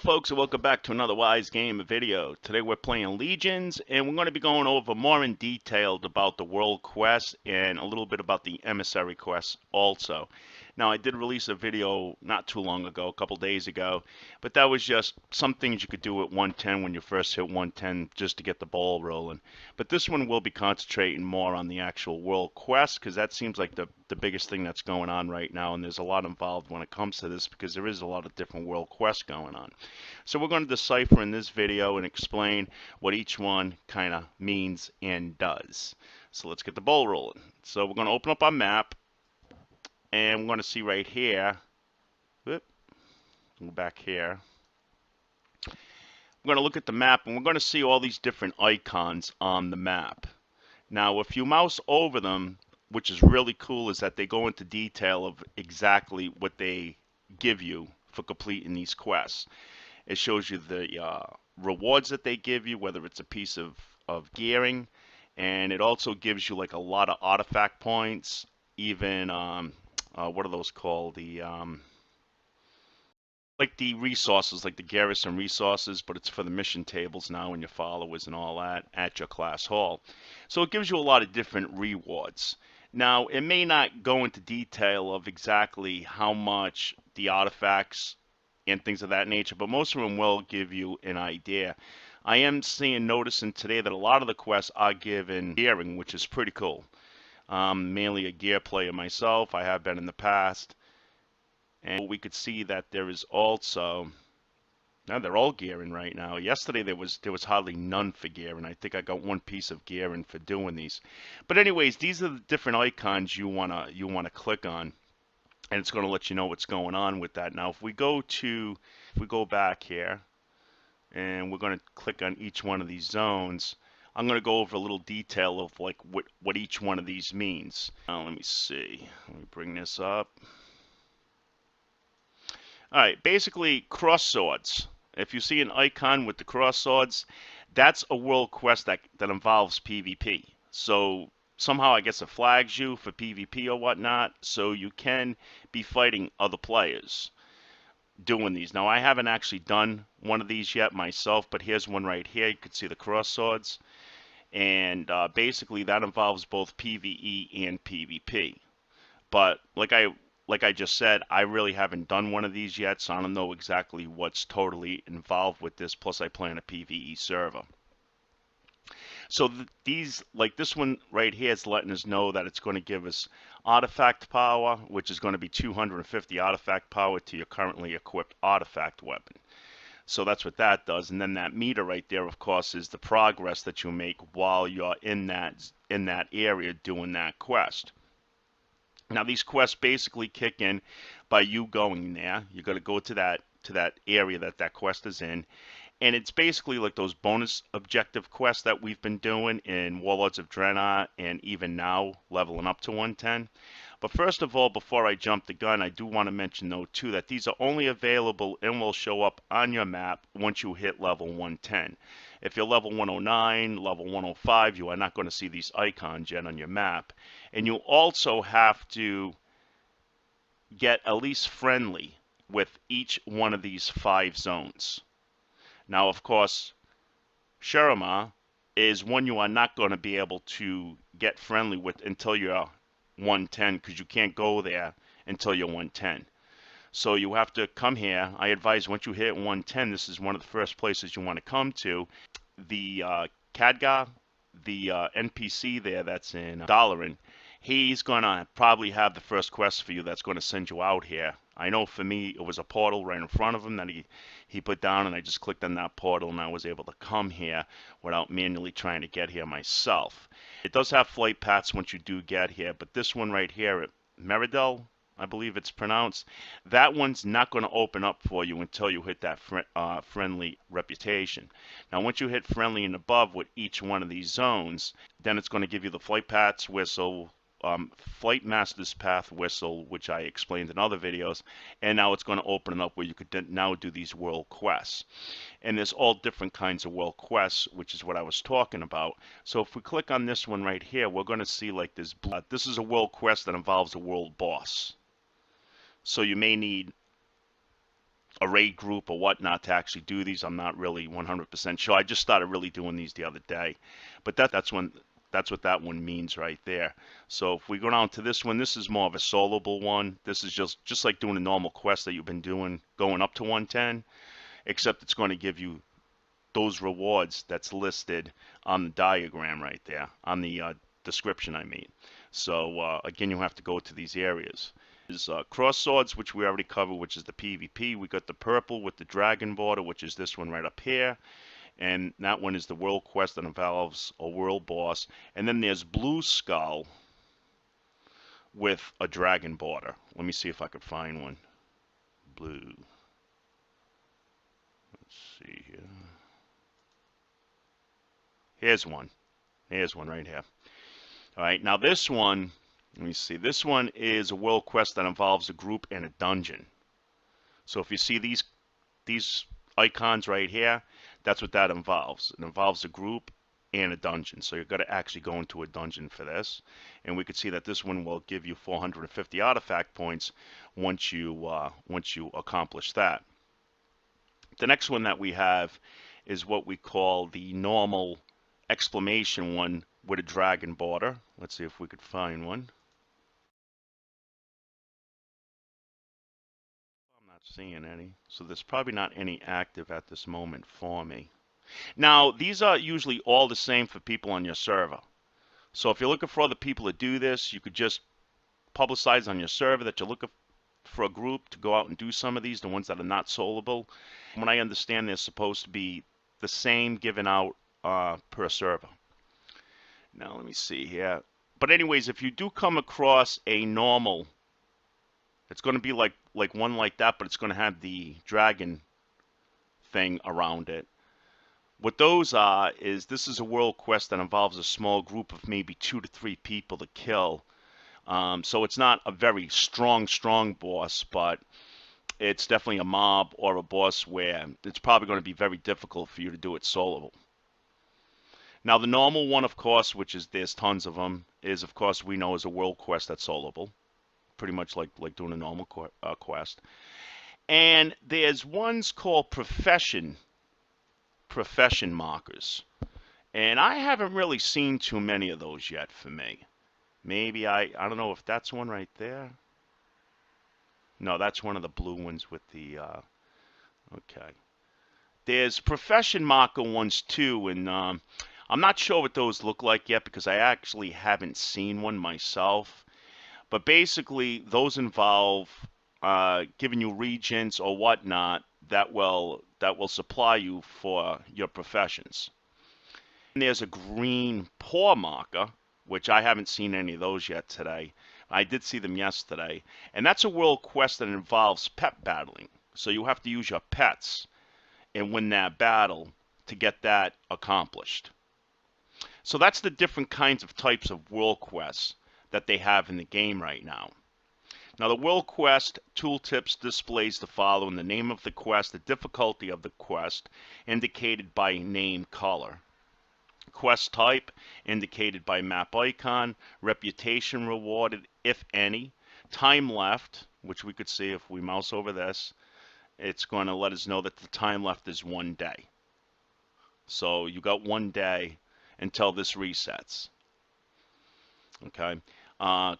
Hello folks, and welcome back to another Wise Game video. Today we're playing Legions, and we're going to be going over more in detail about the World Quest and a little bit about the Emissary Quest also. Now I did release a video not too long ago, a couple days ago, but that was just some things you could do at 110 when you first hit 110 just to get the ball rolling. But this one will be concentrating more on the actual World Quest because that seems like the biggest thing that's going on right now, and there's a lot involved when it comes to this because there is a lot of different World Quests going on. So we're going to decipher in this video and explain what each one kind of means and does. So let's get the ball rolling. So we're going to open up our map, and we're going to see right here, whoop, go back here. We're going to look at the map, and we're going to see all these different icons on the map. Now, if you mouse over them, which is really cool, is that they go into detail of exactly what they give you for completing these quests. It shows you the rewards that they give you, whether it's a piece of gearing, and it also gives you like a lot of artifact points, even what are those called? Like the resources, like the garrison resources, but it's for the mission tables now and your followers and all that at your class hall. So it gives you a lot of different rewards. Now, it may not go into detail of exactly how much the artifacts and things of that nature, but most of them will give you an idea. I am noticing today that a lot of the quests are given gearing, which is pretty cool. Mainly a gear player myself. I have been in the past. And we could see that there is also, now they're all gearing right now. Yesterday there was hardly none for gearing. I think I got one piece of gearing for doing these. But anyways, these are the different icons you wanna click on, and it's going to let you know what's going on with that. Now if we go back here, and we're going to click on each one of these zones, I'm going to go over a little detail of like what each one of these means. Now let me see. Let me bring this up. Alright, basically cross swords. If you see an icon with the cross swords, that's a world quest that involves PvP. So somehow I guess it flags you for PvP or whatnot, so you can be fighting other players doing these. Now I haven't actually done one of these yet myself, but here's one right here. You can see the cross swords, and basically that involves both PvE and PvP. But like I just said, I really haven't done one of these yet, so I don't know exactly what's totally involved with this. Plus, I play on a PvE server. So these, like this one right here, is letting us know that it's going to give us artifact power, which is going to be 250 artifact power to your currently equipped artifact weapon. So that's what that does. And then that meter right there, of course, is the progress that you make while you're in that area doing that quest. Now these quests basically kick in by you going there. You're going to go to that area that quest is in, and it's basically like those bonus objective quests that we've been doing in Warlords of Draenor and even now leveling up to 110. But first of all, before I jump the gun, I do want to mention though too that these are only available and will show up on your map once you hit level 110. If you're level 109, level 105, you are not going to see these icons yet on your map. And you also have to get at least friendly with each one of these 5 zones. Now, of course, Shurima is one you are not going to be able to get friendly with until you're 110, because you can't go there until you're 110. So you have to come here. I advise once you hit 110, this is one of the first places you want to come to. The Khadgar, the NPC there that's in Dalaran, he's going to probably have the first quest for you that's going to send you out here. I know for me, it was a portal right in front of him that he put down, and I just clicked on that portal, and I was able to come here without manually trying to get here myself. It does have flight paths once you do get here, but this one right here at Meridel, I believe it's pronounced, that one's not going to open up for you until you hit that friendly reputation. Now once you hit friendly and above with each one of these zones, then it's going to give you the flight paths whistle, Flight Master's Path whistle, which I explained in other videos, and now it's going to open it up where you could now do these world quests. And there's all different kinds of world quests, which is what I was talking about. So if we click on this one right here, we're going to see like this. This is a world quest that involves a world boss. So you may need a raid group or whatnot to actually do these. I'm not really 100% sure. I just started really doing these the other day, but that's what that one means right there. So if we go down to this one, this is more of a soloable one. This is just like doing a normal quest that you've been doing going up to 110, except it's going to give you those rewards that's listed on the diagram right there, on the description I mean. So again, you have to go to these areas. Is cross swords, which we already covered, which is the PvP. We got the purple with the dragon border, which is this one right up here. And that one is the world quest that involves a world boss. And then there's blue skull with a dragon border. Let me see if I could find one. Blue. Let's see here. Here's one. Here's one right here. All right, now this one, let me see. This one is a world quest that involves a group and a dungeon. So if you see these icons right here, that's what that involves. It involves a group and a dungeon. So you've got to actually go into a dungeon for this. And we could see that this one will give you 450 artifact points once you accomplish that. The next one that we have is what we call the normal exclamation one with a dragon border. Let's see if we could find one. I'm not seeing any, so there's probably not any active at this moment for me. Now, these are usually all the same for people on your server. So if you're looking for other people to do this, you could just publicize on your server that you're looking for a group to go out and do some of these, the ones that are not soloable. From what I understand, they're supposed to be the same given out per server. Now, let me see here. But anyways, if you do come across a normal, it's going to be like one like that, but it's going to have the dragon thing around it. What those are is this is a world quest that involves a small group of maybe 2 to 3 people to kill. So it's not a very strong boss, but it's definitely a mob or a boss where it's probably going to be very difficult for you to do it solo. Now the normal one, of course, which is there's tons of them, is of course we know is a world quest that's soloable, pretty much like doing a normal quest. And there's ones called profession markers, and I haven't really seen too many of those yet for me. Maybe I don't know if that's one right there. No, that's one of the blue ones with the okay. There's profession marker ones too, and I'm not sure what those look like yet because I actually haven't seen one myself. But basically, those involve giving you regents or whatnot that will supply you for your professions. And there's a green paw marker, which I haven't seen any of those yet today. I did see them yesterday, and that's a world quest that involves pet battling. So you have to use your pets and win that battle to get that accomplished. So that's the different kinds of types of world quests that they have in the game right now. Now the World Quest Tooltips displays the following: the name of the quest, the difficulty of the quest, indicated by name color. Quest type, indicated by map icon. Reputation rewarded, if any. Time left, which we could see if we mouse over this. It's going to let us know that the time left is 1 day. So you got 1 day until this resets. Okay.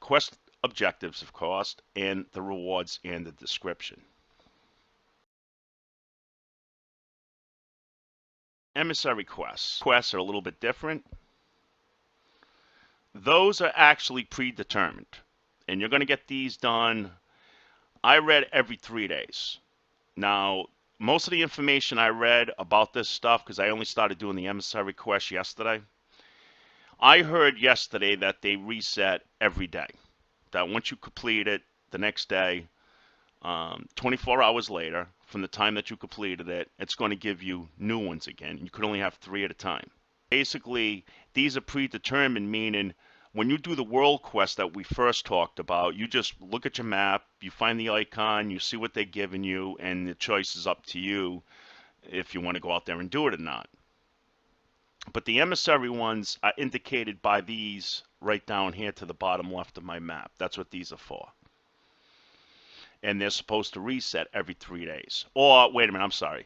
Quest objectives, of course, and the rewards and the description. Emissary quests. Quests are a little bit different. Those are actually predetermined, and you're going to get these done, I read, every 3 days. Now, most of the information I read about this stuff, because I only started doing the emissary quest yesterday, I heard yesterday that they reset every day. That once you complete it, the next day, 24 hours later, from the time that you completed it, it's going to give you new ones again. You could only have 3 at a time. Basically, these are predetermined, meaning when you do the world quest that we first talked about, you just look at your map, you find the icon, you see what they're giving you, and the choice is up to you if you want to go out there and do it or not. But the emissary ones are indicated by these right down here to the bottom left of my map. That's what these are for. and they're supposed to reset every 3 days. Or, wait a minute, I'm sorry.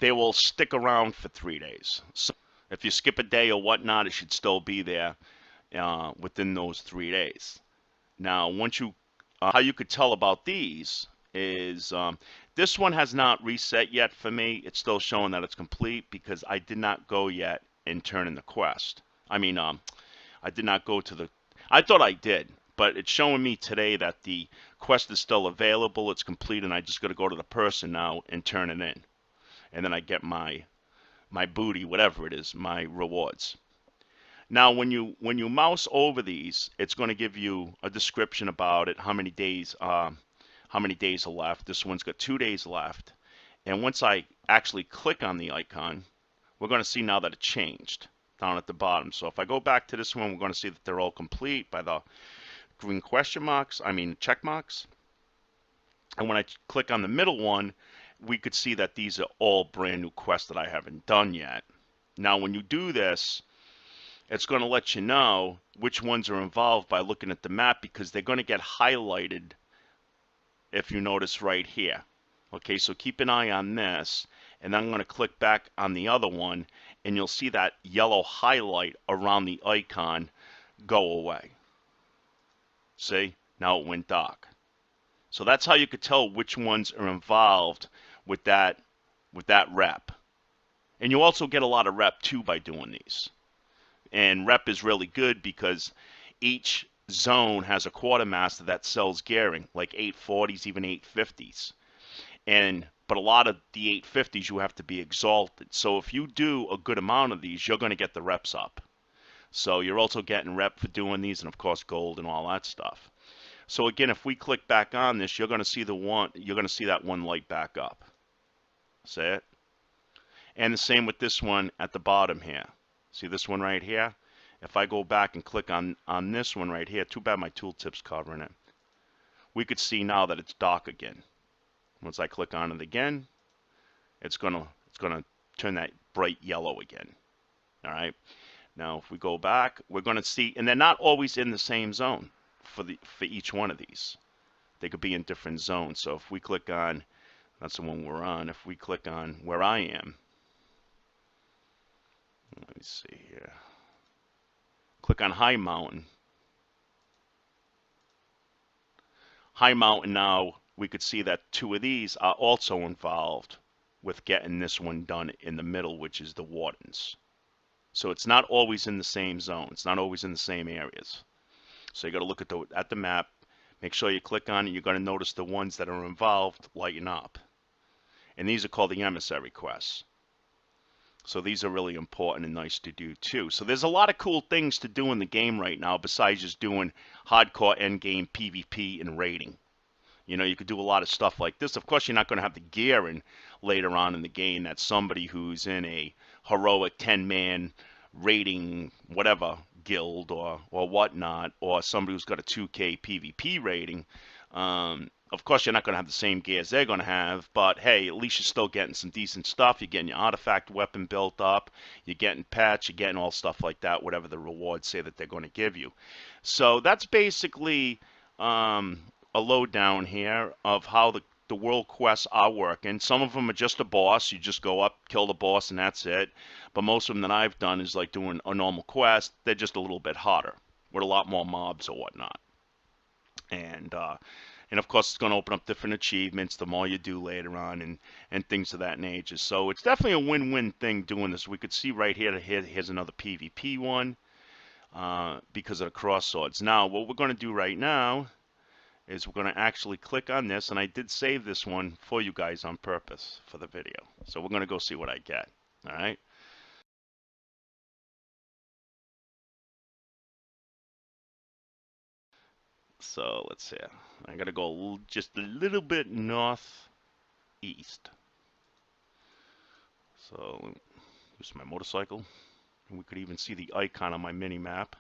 They will stick around for 3 days. So if you skip a day or whatnot, it should still be there within those 3 days. Now, how you could tell about these is this one has not reset yet for me. It's still showing that it's complete because I did not go yet and turn in the quest. I mean, I did not go to the. I thought I did, but it's showing me today that the quest is still available. It's complete, and I just got to go to the person now and turn it in, and then I get my booty, whatever it is, my rewards. Now, when you mouse over these, it's going to give you a description about it, how many days are left. This one's got 2 days left, and once I actually click on the icon, we're going to see now that it changed down at the bottom. So if I go back to this one, we're going to see that they're all complete by the green question marks, I mean check marks. And when I click on the middle one, we could see that these are all brand new quests that I haven't done yet. Now, when you do this, it's going to let you know which ones are involved by looking at the map because they're going to get highlighted if you notice right here. Okay, so keep an eye on this, and then I'm going to click back on the other one, and you'll see that yellow highlight around the icon go away. See? Now it went dark. So that's how you could tell which ones are involved with that rep. And you also get a lot of rep too by doing these. And rep is really good because each zone has a quartermaster that sells gearing, like 840s, even 850s. But a lot of the 850s you have to be exalted. So if you do a good amount of these, you're going to get the reps up. So you're also getting rep for doing these, and of course gold and all that stuff. So again, if we click back on this, you're going to see that one light back up. See it? And the same with this one at the bottom here. See this one right here? If I go back and click on this one right here, too bad my tooltip's covering it. We could see now that it's dark again. Once I click on it again, it's gonna turn that bright yellow again. All right. Now if we go back, we're gonna see, and they're not always in the same zone for each one of these. They could be in different zones. So if we click on, that's the one we're on. If we click on where I am, let me see here. Click on High Mountain. High Mountain now, we could see that 2 of these are also involved with getting this one done in the middle, which is the Wardens. So it's not always in the same zone. It's not always in the same areas. So you got to look at the map. Make sure you click on it. You're going to notice the ones that are involved lighten up. And these are called the Emissary quests. So these are really important and nice to do too. So there's a lot of cool things to do in the game right now besides just doing hardcore endgame PvP and raiding. You know, you could do a lot of stuff like this. Of course, you're not going to have the gear in later on in the game that somebody who's in a heroic 10-man raiding whatever guild or whatnot, or somebody who's got a 2K PvP rating. Of course, you're not going to have the same gear as they're going to have, but hey, at least you're still getting some decent stuff. You're getting your artifact weapon built up. You're getting pets. You're getting all stuff like that, whatever the rewards say that they're going to give you. So that's basically a lowdown here of how the world quests are working. Some of them are just a boss. You just go up, kill the boss, and that's it. But most of them that I've done is like doing a normal quest. They're just a little bit harder with a lot more mobs or whatnot. And of course, it's going to open up different achievements the more you do later on and things of that nature. So it's definitely a win-win thing doing this. We could see right here, here's another PvP one because of the cross swords. Now, what we're going to do right now is we're going to actually click on this, and I did save this one for you guys on purpose for the video. So we're going to go see what I get. All right. So let's see. I got to go just a little bit northeast. So use my motorcycle. And we could even see the icon on my mini map.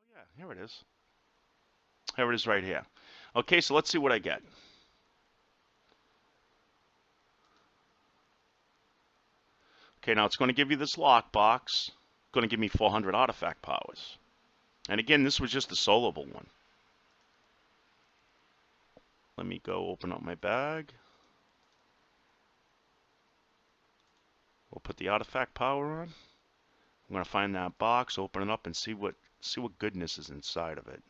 Oh yeah, here it is. Here it is right here. Okay, so let's see what I get. Okay, now it's going to give you this lockbox. Going to give me 400 artifact powers. And again, this was just a soloable one. Let me go open up my bag. We'll put the artifact power on. I'm going to find that box, open it up, and see what goodness is inside of it.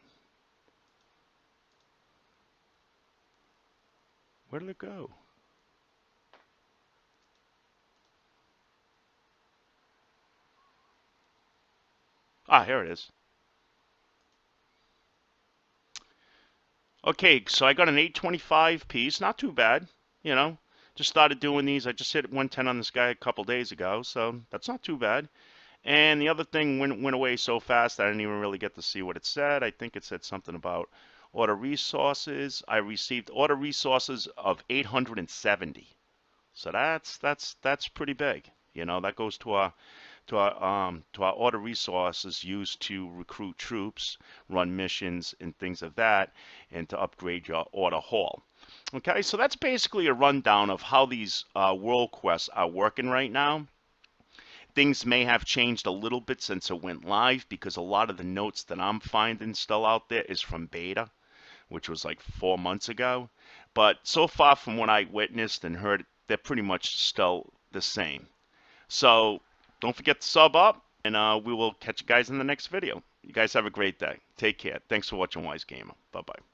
Where did it go? Ah, here it is. Okay, so I got an 825 piece. Not too bad, you know. Just started doing these. I just hit 110 on this guy a couple days ago, so that's not too bad. And the other thing went away so fast I didn't even really get to see what it said. I think it said something about order resources. I received order resources of 870. So that's pretty big. You know, that goes to our order resources used to recruit troops, run missions, and things of that, and to upgrade your order hall. Okay, so that's basically a rundown of how these world quests are working right now. Things may have changed a little bit since it went live because a lot of the notes that I'm finding still out there is from beta, which was like 4 months ago. But so far from what I witnessed and heard, they're pretty much still the same. So don't forget to sub up, and we will catch you guys in the next video. You guys have a great day. Take care. Thanks for watching Wise Gamer. Bye-bye.